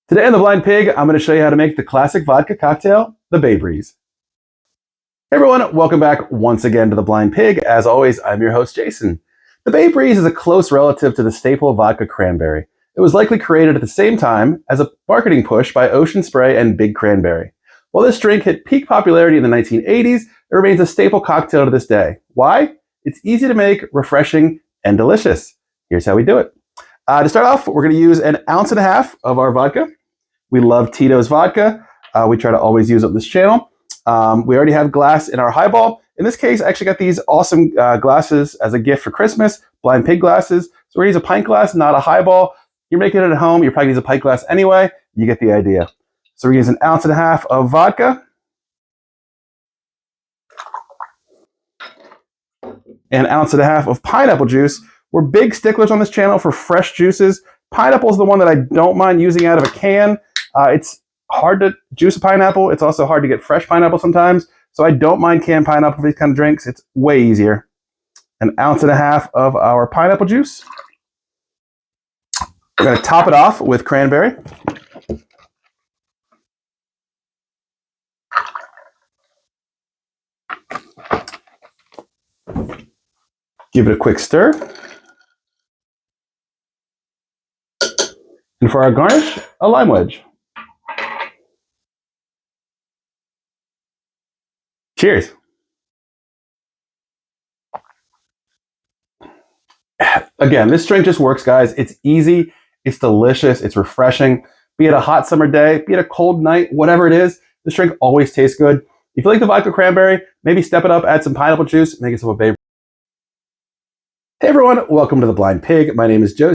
Today on The Blind Pig, I'm going to show you how to make the classic vodka cocktail, the Bay Breeze. Hey everyone, welcome back once again to The Blind Pig. As always, I'm your host, Jason. The Bay Breeze is a close relative to the staple vodka cranberry. It was likely created at the same time as a marketing push by Ocean Spray and Big Cranberry. While this drink hit peak popularity in the 1980s, it remains a staple cocktail to this day. Why? It's easy to make, refreshing, and delicious. Here's how we do it. To start off, we're going to use 1.5 ounces of our vodka. We love Tito's vodka. We try to always use it on this channel. We already have glass in our highball. In this case, I actually got these awesome glasses as a gift for Christmas, Blind Pig glasses. So we're going to use a pint glass, not a highball. You're making it at home. You're probably going to use a pint glass anyway. You get the idea. So we're using 1.5 ounces of vodka and 1.5 ounces of pineapple juice. We're big sticklers on this channel for fresh juices. Pineapple is the one that I don't mind using out of a can. It's hard to juice a pineapple. It's also hard to get fresh pineapple sometimes. So I don't mind canned pineapple for these kind of drinks. It's way easier. 1.5 ounces of our pineapple juice. We're going to top it off with cranberry. Give it a quick stir. And for our garnish, a lime wedge. Cheers. Again, this drink just works, guys. It's easy, it's delicious, it's refreshing. Be it a hot summer day, be it a cold night, whatever it is, this drink always tastes good. If you like the vodka cranberry, maybe step it up, add some pineapple juice, make it some Bay. Hey everyone, welcome to The Blind Pig. My name is Joe.